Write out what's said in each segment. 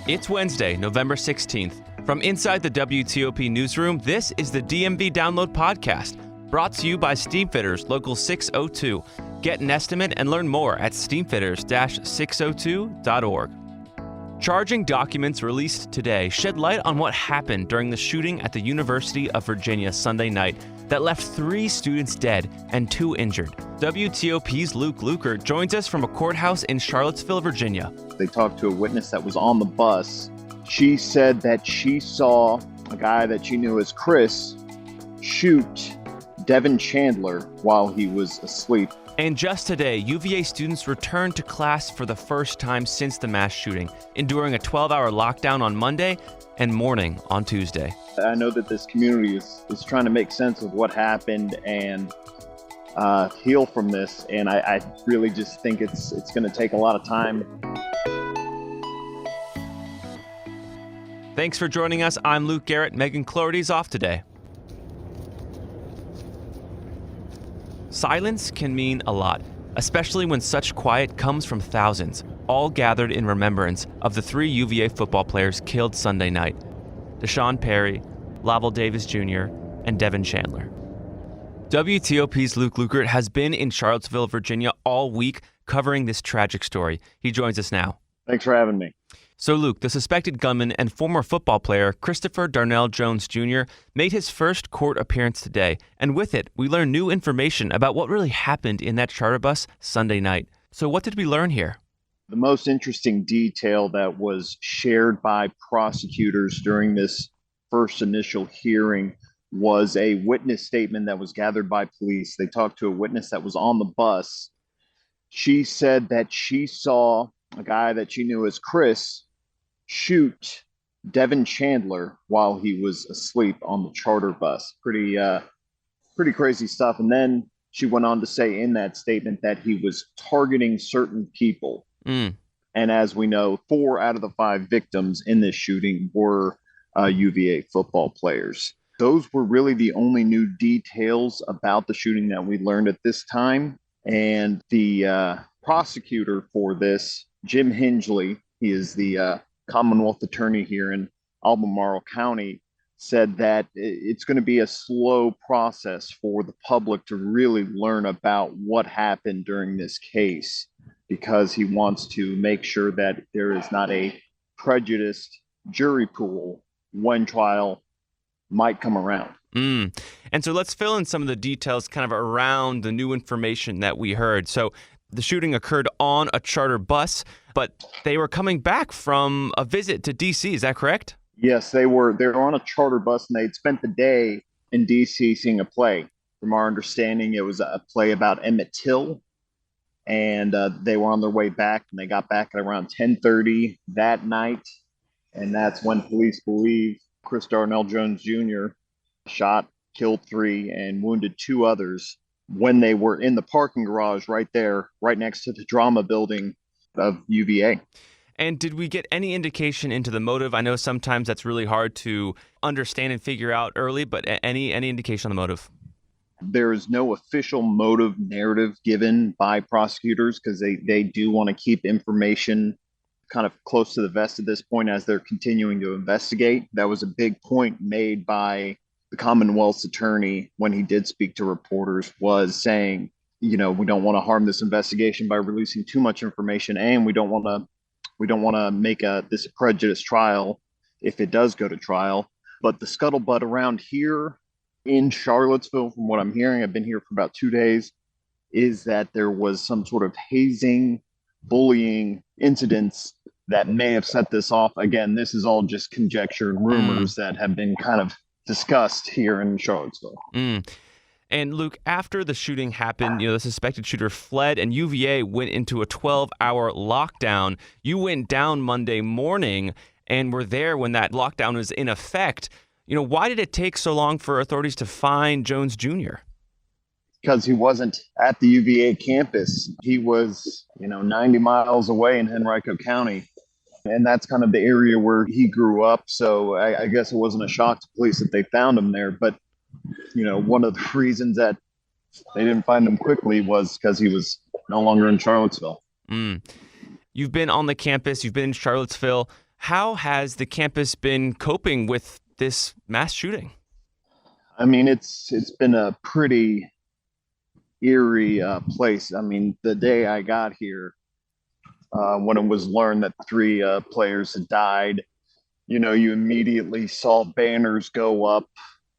It's Wednesday, November 16th. From inside the WTOP newsroom, this is the DMV Download Podcast, brought to you by Steamfitters Local 602. Get an estimate and learn more at steamfitters-602.org. Charging documents released today shed light on what happened during the shooting at the University of Virginia Sunday night that left 3 students dead and 2 injured. WTOP's Lukert joins us from a courthouse in Charlottesville, Virginia. They talked to a witness that was on the bus. She said that she saw a guy that she knew as Chris shoot Devin Chandler while he was asleep. And just today, UVA students returned to class for the first time since the mass shooting, enduring a 12-hour lockdown on Monday and mourning on Tuesday. I know that this community is trying to make sense of what happened and heal from this, and I really just think it's going to take a lot of time. Thanks for joining us. I'm Lukert. Megan Cloherty's off today. Silence can mean a lot, especially when such quiet comes from thousands, all gathered in remembrance of the 3 UVA football players killed Sunday night: Deshaun Perry, Lavelle Davis Jr., and Devin Chandler. WTOP's Luke Lukert has been in Charlottesville, Virginia all week covering this tragic story. He joins us now. Thanks for having me. So, Luke, the suspected gunman and former football player Christopher Darnell Jones Jr. made his first court appearance today, and with it, we learned new information about what really happened in that charter bus Sunday night. So what did we learn here? The most interesting detail that was shared by prosecutors during this first initial hearing was a witness statement that was gathered by police. They talked to a witness that was on the bus. She said that she saw a guy that she knew as Chris shoot Devin Chandler while he was asleep on the charter bus. Pretty crazy stuff. And then she went on to say in that statement that he was targeting certain people. And as we know, 4 out of the 5 victims in this shooting were UVA football players. Those were really the only new details about the shooting that we learned at this time. And the prosecutor for this, Jim Hingley, he is the Commonwealth attorney here in Albemarle County, said that it's going to be a slow process for the public to really learn about what happened during this case, because he wants to make sure that there is not a prejudiced jury pool when trial might come around. And so let's fill in some of the details kind of around the new information that we heard. So the shooting occurred on a charter bus, but they were coming back from a visit to D.C. Is that correct? Yes, they were on a charter bus, and they'd spent the day in D.C. seeing a play. From our understanding, it was a play about Emmett Till, and they were on their way back, and they got back at around 10:30 that night, and that's when police believe Chris Darnell Jones Jr. shot, killed 3, and wounded 2 others when they were in the parking garage right there, right next to the drama building of UVA. And did we get any indication into the motive? I know sometimes that's really hard to understand and figure out early, but any indication on the motive? There is no official motive narrative given by prosecutors because they do want to keep information kind of close to the vest at this point as they're continuing to investigate. That was a big point made by the Commonwealth's attorney when he did speak to reporters, was saying, we don't want to harm this investigation by releasing too much information, and we don't want to make this a prejudiced trial if it does go to trial. But the scuttlebutt around here in Charlottesville, from what I'm hearing, I've been here for about 2 days, is that there was some sort of hazing, bullying incidents that may have set this off. Again, this is all just conjecture and rumors that have been kind of discussed here in Charlottesville. And Luke, after the shooting happened, the suspected shooter fled and UVA went into a 12-hour lockdown. You went down Monday morning and were there when that lockdown was in effect. Why did it take so long for authorities to find Jones Jr.? Because he wasn't at the UVA campus. He was, 90 miles away in Henrico County. And that's kind of the area where he grew up. So I guess it wasn't a shock to police that they found him there. But, one of the reasons that they didn't find him quickly was because he was no longer in Charlottesville. You've been on the campus. You've been in Charlottesville. How has the campus been coping with this mass shooting? I mean, it's been a pretty eerie place. I mean, the day I got here, when it was learned that three players had died, you immediately saw banners go up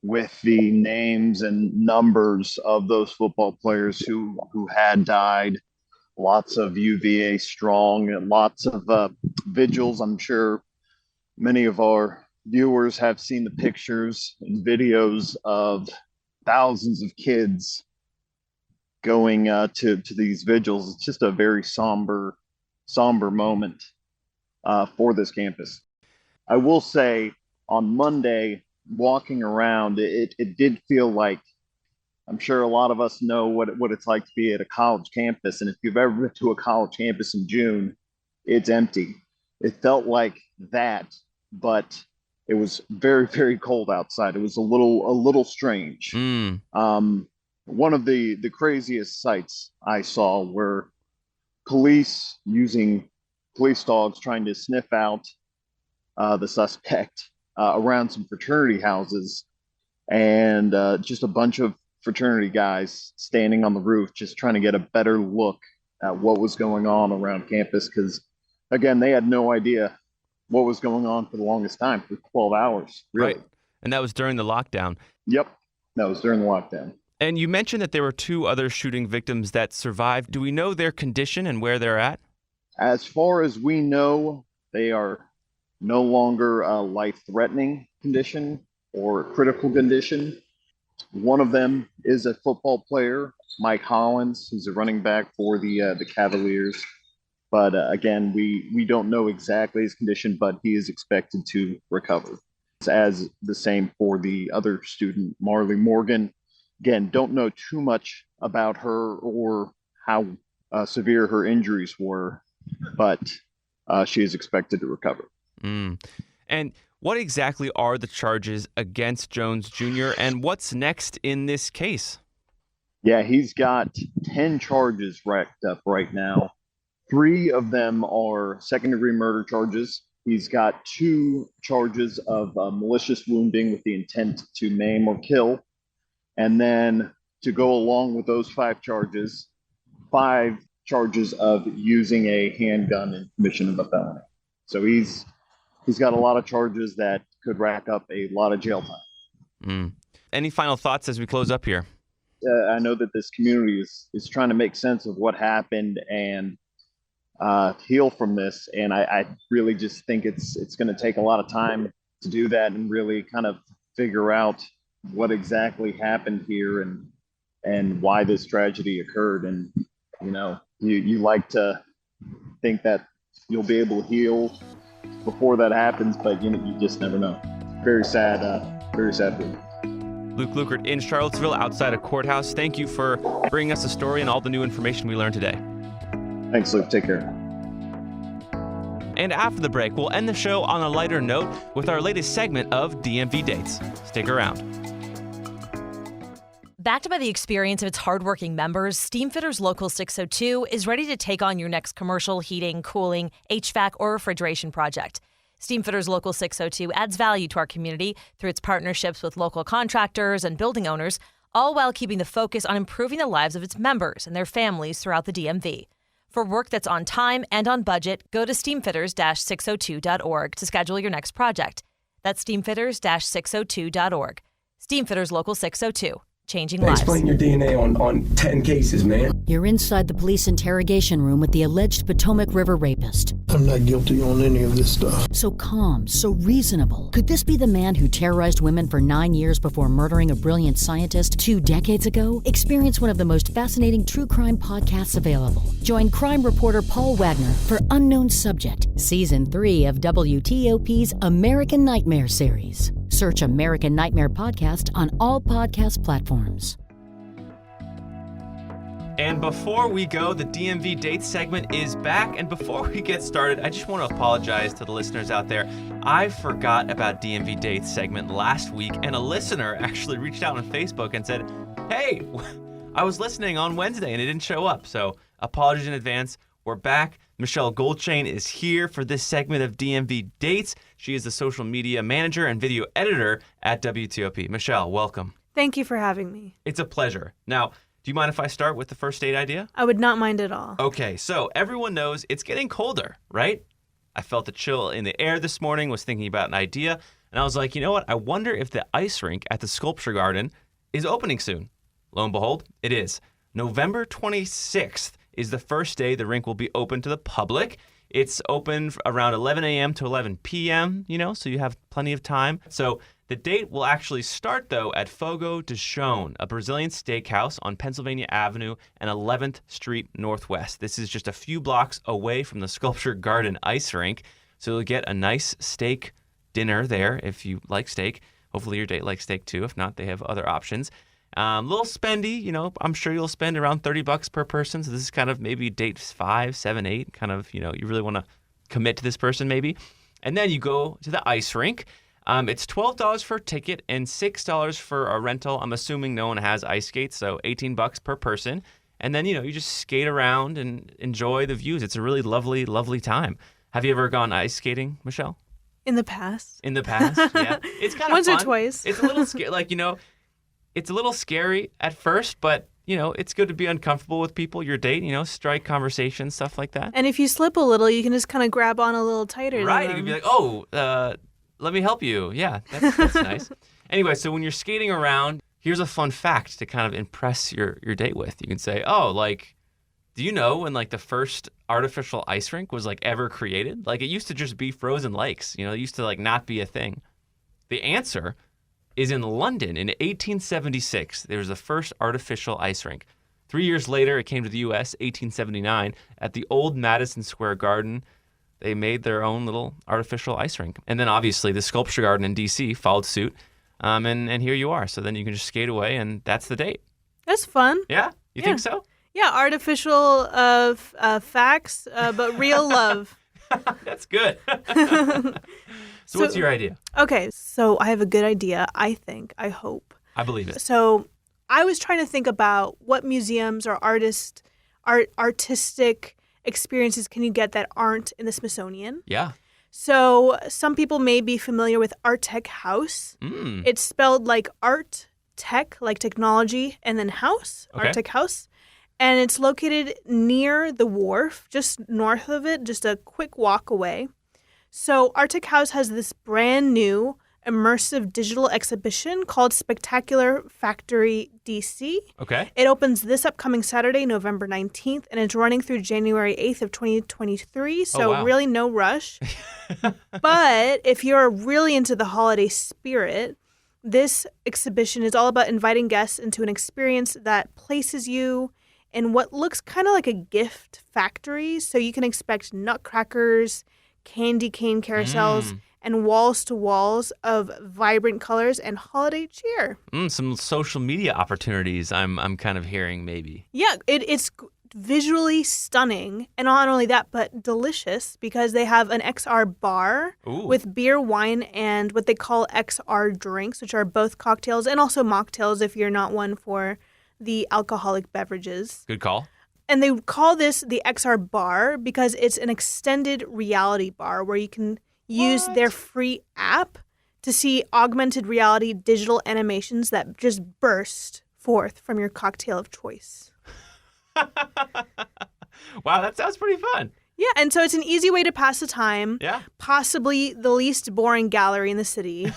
with the names and numbers of those football players who had died. Lots of UVA strong, and lots of vigils. I'm sure many of our viewers have seen the pictures and videos of thousands of kids going to these vigils. It's just a very somber moment for this campus. I will say on Monday, walking around, it did feel like, I'm sure a lot of us know what it's like to be at a college campus. And if you've ever been to a college campus in June, it's empty. It felt like that, but it was very, very cold outside. It was a little strange. One of the craziest sights I saw were police using police dogs trying to sniff out the suspect around some fraternity houses, and just a bunch of fraternity guys standing on the roof just trying to get a better look at what was going on around campus, because again, they had no idea what was going on for the longest time, for 12 hours, really. Right. And that was during the lockdown. Yep, that was during the lockdown. And you mentioned that there were two other shooting victims that survived. Do we know their condition and where they're at? As far as we know, they are no longer a life-threatening condition or critical condition. One of them is a football player, Mike Hollins, who's a running back for the Cavaliers. But again, we don't know exactly his condition, but he is expected to recover. As the same for the other student, Marley Morgan. Again, don't know too much about her or how severe her injuries were, but she is expected to recover. And what exactly are the charges against Jones Jr., and what's next in this case? Yeah, he's got 10 charges racked up right now. 3 of them are second-degree murder charges. He's got 2 charges of malicious wounding with the intent to maim or kill. And then to go along with those 5 charges, 5 charges of using a handgun in commission of a felony. So he's got a lot of charges that could rack up a lot of jail time. Any final thoughts as we close up here? I know that this community is trying to make sense of what happened and heal from this. And I really just think it's going to take a lot of time to do that and really kind of figure out what exactly happened here and why this tragedy occurred. And, you like to think that you'll be able to heal before that happens, but you just never know. Very sad thing. Luke Lukert in Charlottesville outside a courthouse. Thank you for bringing us the story and all the new information we learned today. Thanks, Luke. Take care. And after the break, we'll end the show on a lighter note with our latest segment of DMV Dates. Stick around. Backed by the experience of its hardworking members, Steamfitters Local 602 is ready to take on your next commercial, heating, cooling, HVAC, or refrigeration project. Steamfitters Local 602 adds value to our community through its partnerships with local contractors and building owners, all while keeping the focus on improving the lives of its members and their families throughout the DMV. For work that's on time and on budget, go to steamfitters-602.org to schedule your next project. That's steamfitters-602.org. Steamfitters Local 602. Changing lives. Explain your DNA on 10 cases, man. You're inside the police interrogation room with the alleged Potomac River rapist. I'm not guilty on any of this stuff. So calm, so reasonable. Could this be the man who terrorized women for 9 years before murdering a brilliant scientist 2 decades ago? Experience one of the most fascinating true crime podcasts available. Join crime reporter Paul Wagner for Unknown Subject, Season 3 of WTOP's American Nightmare series. Search American Nightmare Podcast on all podcast platforms. And before we go, the DMV Dates segment is back. And before we get started, I just want to apologize to the listeners out there. I forgot about DMV Dates segment last week, and a listener actually reached out on Facebook and said, hey, I was listening on Wednesday and it didn't show up. So apologies in advance. We're back. Michelle Goldchain is here for this segment of DMV Dates. She is the social media manager and video editor at WTOP. Michelle, welcome. Thank you for having me. It's a pleasure. Now, do you mind if I start with the first date idea? I would not mind at all. Okay, so everyone knows it's getting colder, right? I felt the chill in the air this morning, was thinking about an idea, and I was like, you know what? I wonder if the ice rink at the Sculpture Garden is opening soon. Lo and behold, it is. November 26th is the first day the rink will be open to the public. It's open around 11 a.m. to 11 p.m., so you have plenty of time. So the date will actually start, though, at Fogo de Chão, a Brazilian steakhouse on Pennsylvania Avenue and 11th Street Northwest. This is just a few blocks away from the Sculpture Garden ice rink, so you'll get a nice steak dinner there if you like steak. Hopefully your date likes steak, too. If not, they have other options. A little spendy, I'm sure you'll spend around $30 per person. So this is kind of maybe date 5, 7, 8, kind of, you really want to commit to this person maybe. And then you go to the ice rink. It's $12 for a ticket and $6 for a rental. I'm assuming no one has ice skates, so $18 per person. And then, you just skate around and enjoy the views. It's a really lovely, lovely time. Have you ever gone ice skating, Michelle? In the past. In the past, yeah. It's kind of Once fun. or twice. It's a little scary, it's a little scary at first, but, it's good to be uncomfortable with people, your date, strike conversation, stuff like that. And if you slip a little, you can just kind of grab on a little tighter. Right. You can be like, let me help you. Yeah, that's nice. Anyway, so when you're skating around, here's a fun fact to kind of impress your date with. You can say, do you know when, the first artificial ice rink was, ever created? It used to just be frozen lakes. It used to, not be a thing. The answer is in London in 1876. There was the first artificial ice rink. 3 years later, it came to the U.S., 1879, at the old Madison Square Garden. They made their own little artificial ice rink. And then, obviously, the Sculpture Garden in D.C. followed suit, and here you are. So then you can just skate away, and that's the date. That's fun. Yeah? You think so? Yeah, artificial facts, but real love. That's good. So what's your idea? Okay, so I have a good idea, I hope. I believe it. So I was trying to think about what museums or artistic experiences can you get that aren't in the Smithsonian. Yeah. So some people may be familiar with Art Tech House. It's spelled like art, tech, like technology, and then house, okay. Art Tech House. And it's located near the wharf, just north of it, just a quick walk away. So Art Tech House has this brand new immersive digital exhibition called Spectacular Factory DC. Okay. It opens this upcoming Saturday, November 19th, and it's running through January 8th of 2023, so wow. really no rush. But if you're really into the holiday spirit, this exhibition is all about inviting guests into an experience that places you in what looks kind of like a gift factory. So you can expect nutcrackers, candy cane carousels, and walls to walls of vibrant colors and holiday cheer. Some social media opportunities I'm kind of hearing maybe. Yeah, it's visually stunning. And not only that, but delicious because they have an XR bar with beer, wine, and what they call XR drinks, which are both cocktails and also mocktails if you're not one for the alcoholic beverages. Good call. And they call this the XR bar because it's an extended reality bar where you can use their free app to see augmented reality digital animations that just burst forth from your cocktail of choice. Wow, that sounds pretty fun. Yeah, and so it's an easy way to pass the time. Yeah. Possibly the least boring gallery in the city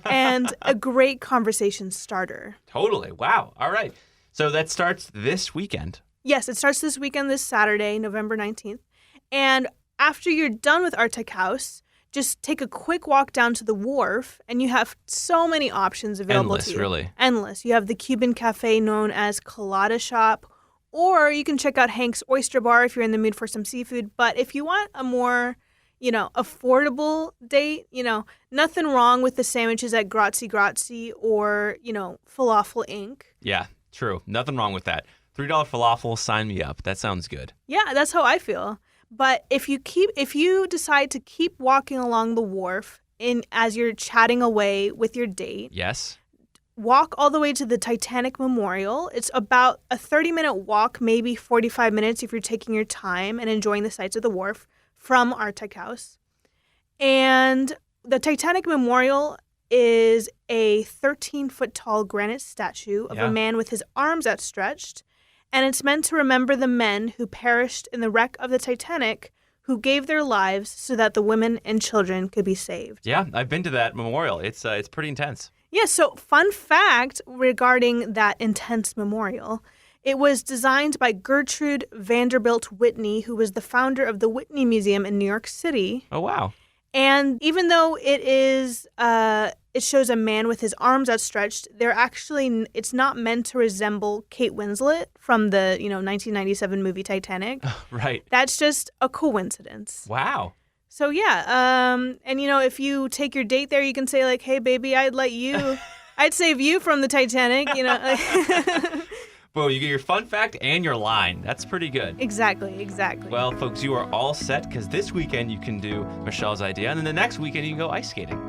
and a great conversation starter. Totally. Wow. All right. So that starts this weekend. Yes, it starts this weekend, this Saturday, November 19th. And after you're done with Art Tech House, just take a quick walk down to the wharf, and you have so many options available to you. Really. Endless. You have the Cuban cafe known as Colada Shop, or you can check out Hank's Oyster Bar if you're in the mood for some seafood. But if you want a more, affordable date, nothing wrong with the sandwiches at Grazie Grazie or, Falafel Inc. Yeah, true. Nothing wrong with that. $3 falafel, sign me up. That sounds good. Yeah, that's how I feel. But if you decide to keep walking along the wharf as you're chatting away with your date, yes, walk all the way to the Titanic Memorial. It's about a 30-minute walk, maybe 45 minutes if you're taking your time and enjoying the sights of the wharf from Arctic House. And the Titanic Memorial is a 13-foot-tall granite statue of a man with his arms outstretched, and it's meant to remember the men who perished in the wreck of the Titanic, who gave their lives so that the women and children could be saved. Yeah, I've been to that memorial. It's pretty intense. Yeah, so fun fact regarding that intense memorial. It was designed by Gertrude Vanderbilt Whitney, who was the founder of the Whitney Museum in New York City. Oh, wow. And even though it shows a man with his arms outstretched, it's not meant to resemble Kate Winslet from the 1997 movie Titanic. Right. That's just a coincidence. Wow. So yeah, and if you take your date there, you can say like, "Hey, baby, I'd save you from the Titanic." Well, you get your fun fact and your line. That's pretty good. Exactly. Well, folks, you are all set because this weekend you can do Michelle's idea, and then the next weekend you can go ice skating.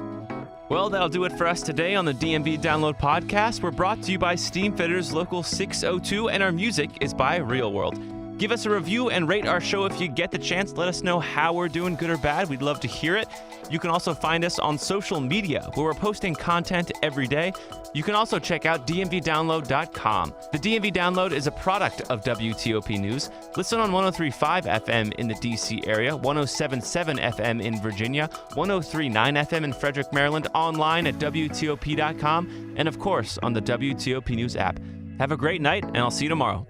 Well, that'll do it for us today on the DMV Download Podcast. We're brought to you by Steamfitters Local 602, and our music is by Real World. Give us a review and rate our show if you get the chance. Let us know how we're doing, good or bad. We'd love to hear it. You can also find us on social media, where we're posting content every day. You can also check out dmvdownload.com. The DMV Download is a product of WTOP News. Listen on 103.5 FM in the D.C. area, 107.7 FM in Virginia, 103.9 FM in Frederick, Maryland, online at WTOP.com, and of course on the WTOP News app. Have a great night, and I'll see you tomorrow.